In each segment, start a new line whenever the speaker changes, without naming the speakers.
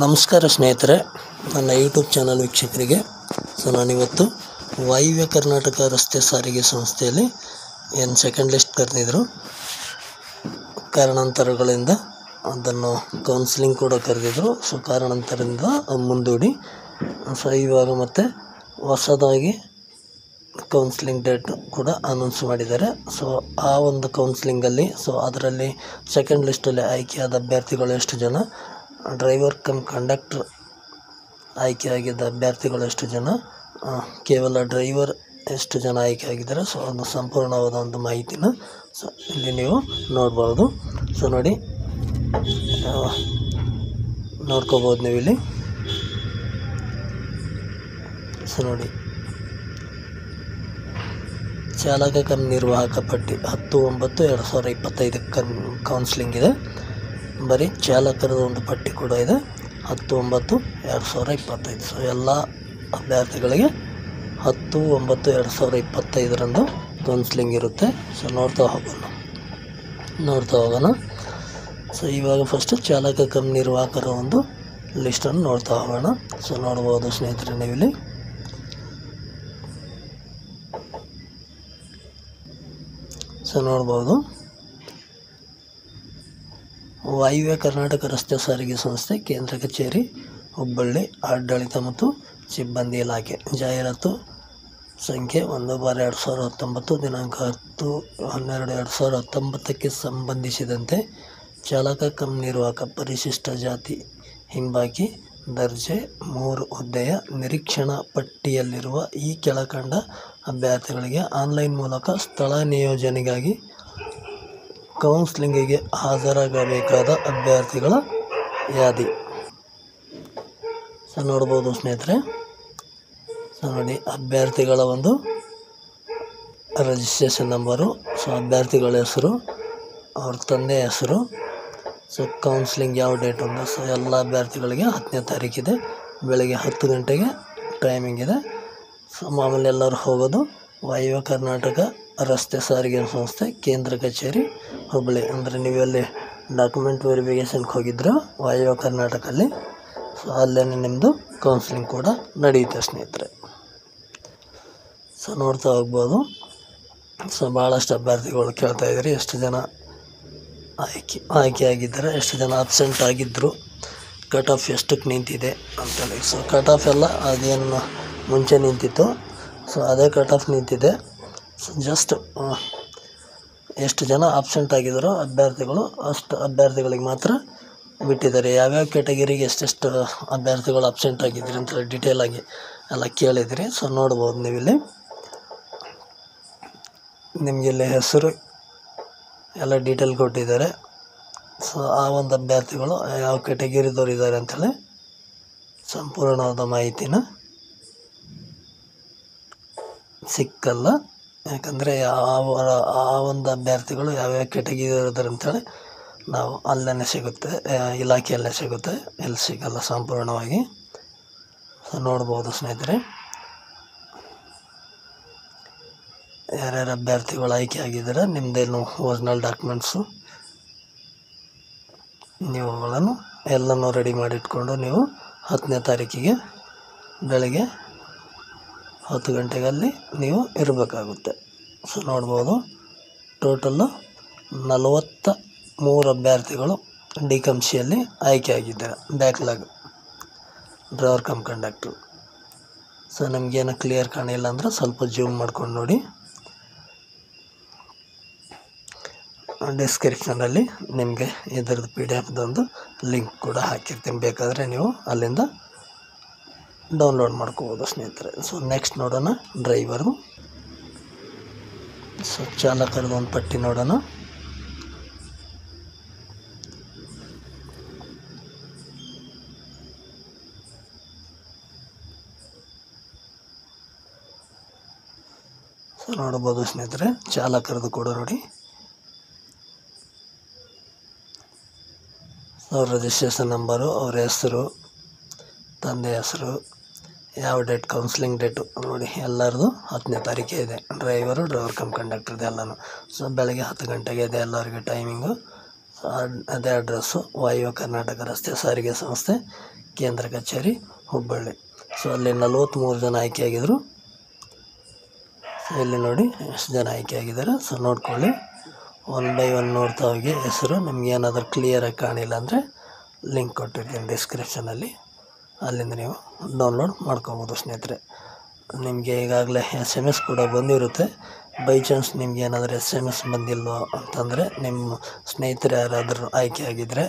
ನಮಸ್ಕಾರ ಸ್ನೇಹಿತರೆ, ನನ್ನ ಯೂಟ್ಯೂಬ್ ಚಾನಲ್ ವೀಕ್ಷಕರಿಗೆ. ನಾನಿವತ್ತು ವಾಯುವ್ಯ ಕರ್ನಾಟಕ ರಸ್ತೆ ಸಾರಿಗೆ ಸಂಸ್ಥೆಯಲ್ಲಿ ಸೆಕೆಂಡ್ ಲಿಸ್ಟ್ ಕರೆದಿದ್ದರು. ಕಾರಣಾಂತರಗಳಿಂದ ಅದನ್ನು ಕೌನ್ಸಿಲಿಂಗ್ ಕೂಡ ಕರೆದಿದ್ದರು. ಕಾರಣಾಂತರದಿಂದ ಮುಂದೂಡಿ ಇವಾಗ ಮತ್ತೆ ಹೊಸದಾಗಿ ಕೌನ್ಸಿಲಿಂಗ್ ಡೇಟ್ ಕೂಡ ಅನೌನ್ಸ್ ಮಾಡಿದ್ದಾರೆ. ಆ ಒಂದು ಕೌನ್ಸಿಲಿಂಗಲ್ಲಿ ಅದರಲ್ಲಿ ಸೆಕೆಂಡ್ ಲಿಸ್ಟಲ್ಲಿ ಆಯ್ಕೆಯಾದ ಅಭ್ಯರ್ಥಿಗಳು ಎಷ್ಟು ಜನ, ಡ್ರೈವರ್ ಕಮ್ ಕಂಡಕ್ಟರ್ ಆಯ್ಕೆಯಾಗಿದ್ದ ಅಭ್ಯರ್ಥಿಗಳು ಎಷ್ಟು ಜನ, ಕೇವಲ ಡ್ರೈವರ್ ಎಷ್ಟು ಜನ ಆಯ್ಕೆ ಆಗಿದ್ದಾರೆ. ಅದು ಸಂಪೂರ್ಣವಾದ ಒಂದು ಮಾಹಿತಿನ ಇಲ್ಲಿ ನೀವು ನೋಡ್ಬೋದು. ನೋಡಿ, ನೋಡ್ಕೋಬೋದು ನೀವು ಇಲ್ಲಿ. ನೋಡಿ, ಚಾಲಕ ಕಮ್ ನಿರ್ವಾಹಕ ಪಟ್ಟಿ 10/9/2025 ಕೌನ್ಸಿಲಿಂಗ್ ಇದೆ. ಬರೀ ಚಾಲಕರದ ಒಂದು ಪಟ್ಟಿ ಕೂಡ ಇದೆ 10/9/2025. ಎಲ್ಲ ಅಭ್ಯರ್ಥಿಗಳಿಗೆ 10/9/2025 ಕೌನ್ಸಿಲಿಂಗ್ ಇರುತ್ತೆ. ನೋಡ್ತಾ ಹೋಗೋಣ. ಇವಾಗ ಫಸ್ಟು ಚಾಲಕ ಕಮ್ ನಿರ್ವಾಹಕರ ಒಂದು ಲಿಸ್ಟನ್ನು ನೋಡ್ತಾ ಹೋಗೋಣ. ನೋಡ್ಬೋದು ಸ್ನೇಹಿತರೆ ನೀವಿಲ್ಲಿ. ನೋಡ್ಬೋದು, ವಾಯುವ್ಯ ಕರ್ನಾಟಕ ರಸ್ತೆ ಸಾರಿಗೆ ಸಂಸ್ಥೆ ಕೇಂದ್ರ ಕಚೇರಿ ಹುಬ್ಬಳ್ಳಿ, ಆಡಳಿತ ಮತ್ತು ಸಿಬ್ಬಂದಿ ಇಲಾಖೆ. ಜಾಹೀರಾತು ಸಂಖ್ಯೆ 1/2019, ದಿನಾಂಕ 10/12/2019ಕ್ಕೆ ಸಂಬಂಧಿಸಿದಂತೆ ಚಾಲಕ ಕಮ್ ನಿರ್ವಾಹಕ ಪರಿಶಿಷ್ಟ ಜಾತಿ ಹಿಂಬಾಕಿ ದರ್ಜೆ 3 ಹುದ್ದೆಯ ನಿರೀಕ್ಷಣಾ ಪಟ್ಟಿಯಲ್ಲಿರುವ ಈ ಕೆಳಕಂಡ ಅಭ್ಯರ್ಥಿಗಳಿಗೆ ಆನ್ಲೈನ್ ಮೂಲಕ ಸ್ಥಳ ನಿಯೋಜನೆಗಾಗಿ ಕೌನ್ಸಿಲಿಂಗಿಗೆ ಹಾಜರಾಗಬೇಕಾದ ಅಭ್ಯರ್ಥಿಗಳ ಯಾದಿ. ನೋಡ್ಬೋದು ಸ್ನೇಹಿತರೆ. ನೋಡಿ, ಅಭ್ಯರ್ಥಿಗಳ ಒಂದು ರಿಜಿಸ್ಟ್ರೇಷನ್ ನಂಬರು, ಅಭ್ಯರ್ಥಿಗಳ ಹೆಸರು, ಅವ್ರ ತಂದೆ ಹೆಸರು, ಕೌನ್ಸಿಲಿಂಗ್ ಯಾವ ಡೇಟ್ ಅಂತ. ಎಲ್ಲ ಅಭ್ಯರ್ಥಿಗಳಿಗೆ 10ನೇ ತಾರೀಕಿದೆ, ಬೆಳಗ್ಗೆ 10 ಗಂಟೆಗೆ ಟೈಮಿಂಗ್ ಇದೆ. ಮಾಮೂಲಿ ಎಲ್ಲರೂ ಹೋಗೋದು ವಾಯುವ್ಯ ಕರ್ನಾಟಕ ರಸ್ತೆ ಸಾರಿಗೆ ಸಂಸ್ಥೆ ಕೇಂದ್ರ ಕಚೇರಿ ಹುಬ್ಬಳ್ಳಿ. ಅಂದರೆ ನೀವೆಲ್ಲಿ ಡಾಕ್ಯುಮೆಂಟ್ ವೆರಿಫಿಕೇಷನ್ಗೆ ಹೋಗಿದ್ರು ವಾಯುವ್ಯ ಕರ್ನಾಟಕಲ್ಲಿ, ಅಲ್ಲೇ ನಿಮ್ಮದು ಕೌನ್ಸಿಲಿಂಗ್ ಕೂಡ ನಡೆಯುತ್ತೆ ಸ್ನೇಹಿತರೆ. ನೋಡ್ತಾ ಹೋಗ್ಬೋದು. ಭಾಳಷ್ಟು ಅಭ್ಯರ್ಥಿಗಳು ಕೇಳ್ತಾಯಿದ್ರಿ ಎಷ್ಟು ಜನ ಆಯ್ಕೆ ಆಗಿದ್ದಾರೆ, ಎಷ್ಟು ಜನ ಅಬ್ಸೆಂಟ್ ಆಗಿದ್ದರು, ಕಟ್ ಆಫ್ ಎಷ್ಟಕ್ಕೆ ನಿಂತಿದೆ ಅಂತೇಳಿ. ಕಟ್ ಆಫ್ ಎಲ್ಲ ಅದೇನು ಮುಂಚೆ ನಿಂತಿತ್ತು, ಅದೇ ಕಟ್ ಆಫ್ ನಿಂತಿದೆ. ಜಸ್ಟ್ ಎಷ್ಟು ಜನ ಅಬ್ಸೆಂಟ್ ಆಗಿದ್ದಾರೋ ಅಭ್ಯರ್ಥಿಗಳು ಅಷ್ಟು ಅಭ್ಯರ್ಥಿಗಳಿಗೆ ಮಾತ್ರ ಬಿಟ್ಟಿದ್ದಾರೆ. ಯಾವ್ಯಾವ ಕ್ಯಾಟಗರಿಗೆ ಎಷ್ಟೆಷ್ಟು ಅಭ್ಯರ್ಥಿಗಳು ಅಬ್ಸೆಂಟ್ ಆಗಿದ್ದೀರಿ ಅಂತ ಡೀಟೇಲಾಗಿ ಎಲ್ಲ ಕೇಳಿದಿರಿ. ನೋಡ್ಬೋದು ನೀವಿಲ್ಲಿ. ನಿಮಗಿಲ್ಲಿ ಹೆಸರು ಎಲ್ಲ ಡೀಟೇಲ್ ಕೊಟ್ಟಿದ್ದಾರೆ. ಆ ಒಂದು ಅಭ್ಯರ್ಥಿಗಳು ಯಾವ ಕ್ಯಾಟಗಿರಿದವ್ರು ಇದ್ದಾರೆ ಅಂಥೇಳಿ ಸಂಪೂರ್ಣವಾದ ಮಾಹಿತಿನ ಸಿಕ್ಕಲ್ಲ. ಯಾಕಂದರೆ ಆ ಒಂದು ಅಭ್ಯರ್ಥಿಗಳು ಯಾವ್ಯಾವ ಕ್ಯಾಟಗಿರಿ ಇರ್ತಾರೆ ಅಂಥೇಳಿ ನಾವು ಅಲ್ಲೇ ಸಿಗುತ್ತೆ, ಇಲಾಖೆಯಲ್ಲೇ ಸಿಗುತ್ತೆ, ಎಲ್ಲಿ ಸಿಗಲ್ಲ ಸಂಪೂರ್ಣವಾಗಿ. ನೋಡ್ಬೋದು ಸ್ನೇಹಿತರೆ, ಯಾರ್ಯಾರು ಅಭ್ಯರ್ಥಿಗಳು ಆಯ್ಕೆ ಆಗಿದ್ದಾರೆ, ನಿಮ್ಮದೇನು ಒರಿಜಿನಲ್ ಡಾಕ್ಯುಮೆಂಟ್ಸು ನೀವುಗಳನ್ನು ಎಲ್ಲನೂ ರೆಡಿ ಮಾಡಿಟ್ಕೊಂಡು ನೀವು 10ನೇ ತಾರೀಕಿಗೆ ಬೆಳಗ್ಗೆ 10 ಗಂಟೆಗಲ್ಲಿ ನೀವು ಇರಬೇಕಾಗುತ್ತೆ. ನೋಡ್ಬೋದು, ಟೋಟಲ್ಲು 43 ಅಭ್ಯರ್ಥಿಗಳು ಡಿಕಮ್ಸಿಯಲ್ಲಿ ಆಯ್ಕೆ ಆಗಿದ್ದಾರೆ. Backlog driver come conductor. ನಮಗೇನು ಕ್ಲಿಯರ್ ಕಾಣಿಲ್ಲ ಅಂದರೆ ಸ್ವಲ್ಪ ಜೂಮ್ ಮಾಡ್ಕೊಂಡು ನೋಡಿ. ಡಿಸ್ಕ್ರಿಪ್ಷನಲ್ಲಿ ನಿಮಗೆ ಇದರದ್ದು PDF ಲಿಂಕ್ ಕೂಡ ಹಾಕಿರ್ತೀನಿ, ಬೇಕಾದರೆ ನೀವು ಅಲ್ಲಿಂದ ಡೌನ್ಲೋಡ್ ಮಾಡ್ಕೋಬೋದು ಸ್ನೇಹಿತರೆ. ನೆಕ್ಸ್ಟ್ ನೋಡೋಣ ಡ್ರೈವರು. ಚಾಲಕರದ ಒಂದು ಪಟ್ಟಿ ನೋಡೋಣ. ನೋಡ್ಬೋದು ಸ್ನೇಹಿತರೆ, ಚಾಲಕರದು ಕೂಡ ನೋಡಿ. ಅವ್ರ ರಿಜಿಸ್ಟ್ರೇಷನ್ ನಂಬರು, ಅವ್ರ ಹೆಸರು, ತಂದೆ ಹೆಸರು, ಯಾವ ಡೇಟ್ ಕೌನ್ಸಿಲಿಂಗ್ ಡೇಟು ನೋಡಿ. ಎಲ್ಲರದು 10ನೇ ತಾರೀಕೆ ಇದೆ. ಡ್ರೈವರ್ ಕಮ್ ಕಂಡಕ್ಟರ್ದು ಎಲ್ಲನೂ. ಬೆಳಗ್ಗೆ 10 ಗಂಟೆಗೆ ಇದೆ ಎಲ್ಲರಿಗೆ ಟೈಮಿಂಗು. ಅದೇ ಅಡ್ರೆಸ್ಸು ವಾಯುವ್ಯ ಕರ್ನಾಟಕ ರಸ್ತೆ ಸಾರಿಗೆ ಸಂಸ್ಥೆ ಕೇಂದ್ರ ಕಚೇರಿ ಹುಬ್ಬಳ್ಳಿ. ಸೊ ಅಲ್ಲಿ 43 ಜನ ಆಯ್ಕೆಯಾಗಿದ್ದರು. ಸೊ ಇಲ್ಲಿ ನೋಡಿ ಎಷ್ಟು ಜನ ಆಯ್ಕೆಯಾಗಿದ್ದಾರೆ. ಸೊ ನೋಡ್ಕೊಳ್ಳಿ, 1 ಬೈ 1 ನೋಡ್ತಾ ಹೋಗಿ ಹೆಸರು. ನಿಮ್ಗೆ ಏನಾದರೂ ಕ್ಲಿಯರಾಗಿ ಕಾಣಿಲ್ಲ ಅಂದರೆ ಲಿಂಕ್ ಕೊಟ್ಟಿರ್ತೀನಿ ಡಿಸ್ಕ್ರಿಪ್ಷನಲ್ಲಿ, ಅಲ್ಲಿಂದ ನೀವು ಡೌನ್ಲೋಡ್ ಮಾಡ್ಕೊಬೋದು ಸ್ನೇಹಿತರೆ. ನಿಮಗೆ ಈಗಾಗಲೇ SMS ಕೂಡ ಬಂದಿರುತ್ತೆ. ಬೈ ಚಾನ್ಸ್ ನಿಮ್ಗೆ ಏನಾದರೂ SMS ಬಂದಿಲ್ವೋ ಅಂತಂದರೆ ನಿಮ್ಮ ಸ್ನೇಹಿತರು ಯಾರಾದರೂ ಆಯ್ಕೆ ಆಗಿದ್ದರೆ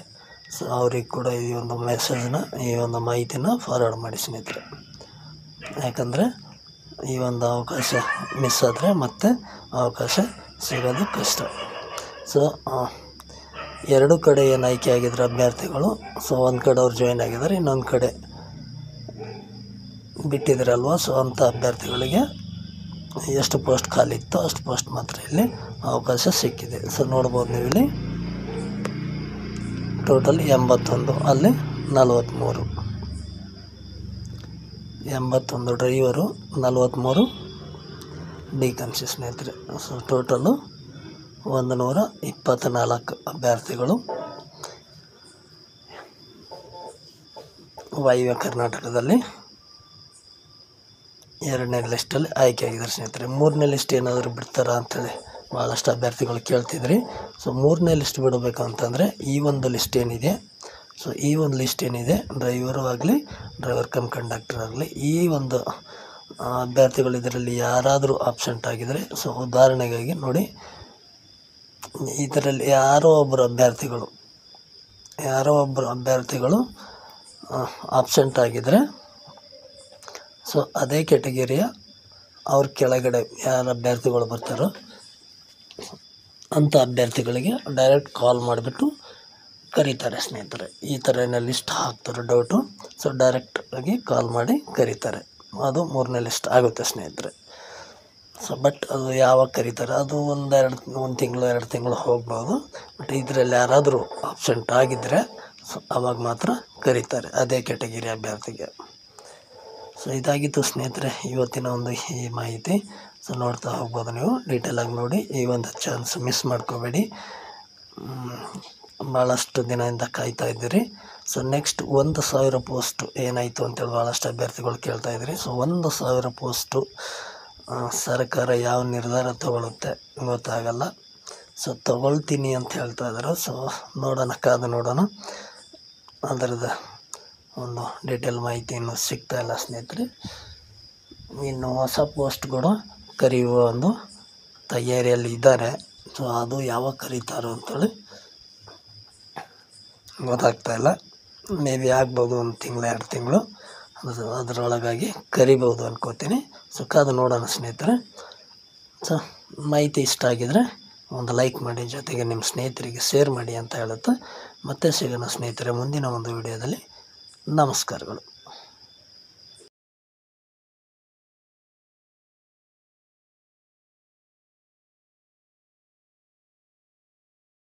ಸೊ ಅವ್ರಿಗೆ ಕೂಡ ಈ ಒಂದು ಮೆಸೇಜ್ನ, ಈ ಒಂದು ಮಾಹಿತಿನ ಫಾರ್ವರ್ಡ್ ಮಾಡಿ ಸ್ನೇಹಿತರೆ. ಯಾಕಂದರೆ ಈ ಒಂದು ಅವಕಾಶ ಮಿಸ್ ಆದರೆ ಮತ್ತೆ ಅವಕಾಶ ಸಿಗೋದು ಕಷ್ಟ. ಸೊ 2 ಕಡೆ ಏನು ಆಯ್ಕೆ ಆಗಿದ್ರು ಅಭ್ಯರ್ಥಿಗಳು. ಸೊ ಒಂದು ಕಡೆ ಅವ್ರು ಜಾಯ್ನ್ ಆಗಿದ್ದಾರೆ, ಇನ್ನೊಂದು ಕಡೆ ಬಿಟ್ಟಿದ್ರಲ್ವ. ಸೊ ಅಂಥ ಅಭ್ಯರ್ಥಿಗಳಿಗೆ ಎಷ್ಟು ಪೋಸ್ಟ್ ಖಾಲಿ ಇತ್ತು ಅಷ್ಟು ಪೋಸ್ಟ್ ಮಾತ್ರ ಇಲ್ಲಿ ಅವಕಾಶ ಸಿಕ್ಕಿದೆ. ಸೊ ನೋಡ್ಬೋದು ನೀವು ಇಲ್ಲಿ ಟೋಟಲ್ 81, ಅಲ್ಲಿ 43. 81 ಡ್ರೈವರು, 43 ಡಿಕನ್ಸಿ ಸ್ನೇಹಿತರೆ. ಸೊ ಟೋಟಲು 124 ಅಭ್ಯರ್ಥಿಗಳು ವಾಯುವ್ಯ ಕರ್ನಾಟಕದಲ್ಲಿ 2ನೇ ಲಿಸ್ಟಲ್ಲಿ ಆಯ್ಕೆಯಾಗಿದ್ದಾರೆ ಸ್ನೇಹಿತರೆ. 3ನೇ ಲಿಸ್ಟ್ ಏನಾದರೂ ಬಿಡ್ತಾರಾ ಅಂಥೇಳಿ ಭಾಳಷ್ಟು ಅಭ್ಯರ್ಥಿಗಳು ಕೇಳ್ತಿದ್ರಿ. ಸೊ 3ನೇ ಲಿಸ್ಟ್ ಬಿಡಬೇಕು ಅಂತಂದರೆ ಈ ಒಂದು ಲಿಸ್ಟ್ ಏನಿದೆ, ಸೊ ಈ ಒಂದು ಲಿಸ್ಟ್ ಏನಿದೆ, ಡ್ರೈವರು ಆಗಲಿ ಡ್ರೈವರ್ ಕಮ್ ಕಂಡಕ್ಟರ್ ಆಗಲಿ, ಈ ಒಂದು ಅಭ್ಯರ್ಥಿಗಳು ಇದರಲ್ಲಿ ಯಾರಾದರೂ ಆಬ್ಸೆಂಟ್ ಆಗಿದರೆ, ಸೊ ಉದಾಹರಣೆಗಾಗಿ ನೋಡಿ, ಇದರಲ್ಲಿ ಯಾರೋ ಒಬ್ಬರು ಅಭ್ಯರ್ಥಿಗಳು ಆಬ್ಸೆಂಟ್ ಆಗಿದರೆ, ಸೊ ಅದೇ ಕ್ಯಾಟಗರಿಯ ಅವ್ರ ಕೆಳಗಡೆ ಯಾರು ಅಭ್ಯರ್ಥಿಗಳು ಬರ್ತಾರೋ ಅಂಥ ಅಭ್ಯರ್ಥಿಗಳಿಗೆ ಡೈರೆಕ್ಟ್ ಕಾಲ್ ಮಾಡಿಬಿಟ್ಟು ಕರೀತಾರೆ ಸ್ನೇಹಿತರೆ. ಈ ಥರ ಏನೋ ಲಿಸ್ಟ್ ಹಾಕ್ತಾರೆ ಡೌಟು, ಸೊ ಡೈರೆಕ್ಟಾಗಿ ಕಾಲ್ ಮಾಡಿ ಕರೀತಾರೆ. ಅದು 3ನೇ ಲಿಸ್ಟ್ ಆಗುತ್ತೆ ಸ್ನೇಹಿತರೆ. ಸೊ ಬಟ್ ಅದು ಯಾವಾಗ ಕರೀತಾರೆ ಅದು ಒಂದು ತಿಂಗಳು 2 ತಿಂಗಳು ಹೋಗ್ಬೋದು. ಬಟ್ ಇದರಲ್ಲಿ ಯಾರಾದರೂ ಆಬ್ಸೆಂಟ್ ಆಗಿದ್ದರೆ ಸೊ ಅವಾಗ ಮಾತ್ರ ಕರೀತಾರೆ ಅದೇ ಕ್ಯಾಟಗರಿ ಅಭ್ಯರ್ಥಿಗೆ. ಸೊ ಇದಾಗಿತ್ತು ಸ್ನೇಹಿತರೆ ಇವತ್ತಿನ ಒಂದು ಈ ಮಾಹಿತಿ. ಸೊ ನೋಡ್ತಾ ಹೋಗ್ಬೋದು ನೀವು, ಡೀಟೇಲಾಗಿ ನೋಡಿ. ಈ ಒಂದು ಚಾನ್ಸ್ ಮಿಸ್ ಮಾಡ್ಕೋಬೇಡಿ. ಭಾಳಷ್ಟು ದಿನದಿಂದ ಕಾಯ್ತಾ ಇದ್ದೀರಿ. ಸೊ ನೆಕ್ಸ್ಟ್ 1,000 ಪೋಸ್ಟು ಏನಾಯಿತು ಅಂತೇಳಿ ಭಾಳಷ್ಟು ಅಭ್ಯರ್ಥಿಗಳು ಕೇಳ್ತಾ ಇದ್ದೀರಿ. ಸೊ 1,000 ಪೋಸ್ಟು ಸರ್ಕಾರ ಯಾವ ನಿರ್ಧಾರ ತಗೊಳುತ್ತೆ ಗೊತ್ತಾಗಲ್ಲ. ಸೊ ತಗೊಳ್ತೀನಿ ಅಂತ ಹೇಳ್ತಾ ಇದ್ದಾರೆ. ಸೊ ನೋಡೋಣ, ಕಾದು ನೋಡೋಣ. ಅದರದ್ದು ಒಂದು ಡೀಟೇಲ್ ಮಾಹಿತಿ ಇನ್ನೂ ಸಿಗ್ತಾ ಇಲ್ಲ ಸ್ನೇಹಿತರೆ. ಇನ್ನು ಹೊಸ ಪೋಸ್ಟ್ಗಳು ಕರೆಯುವ ಒಂದು ತಯಾರಿಯಲ್ಲಿ ಇದ್ದಾರೆ. ಸೊ ಅದು ಯಾವಾಗ ಕರೀತಾರೋ ಅಂತೇಳಿ ಗೊತ್ತಾಗ್ತಾ ಇಲ್ಲ. ಮೇ ಬಿ ಆಗ್ಬೋದು 1 ತಿಂಗಳು 2 ತಿಂಗಳು, ಅದರೊಳಗಾಗಿ ಕರಿಬೋದು ಅನ್ಕೋತೀನಿ. ಸೊ ಕಾದು ನೋಡೋಣ ಸ್ನೇಹಿತರೆ. ಸೊ ಮಾಹಿತಿ ಇಷ್ಟ ಆಗಿದರೆ ಒಂದು ಲೈಕ್ ಮಾಡಿ, ಜೊತೆಗೆ ನಿಮ್ಮ ಸ್ನೇಹಿತರಿಗೆ ಶೇರ್ ಮಾಡಿ ಅಂತ ಹೇಳುತ್ತಾ ಮತ್ತೆ ಸಿಗೋಣ ಸ್ನೇಹಿತರೆ ಮುಂದಿನ ಒಂದು ವಿಡಿಯೋದಲ್ಲಿ. ನಮಸ್ಕಾರಗಳು.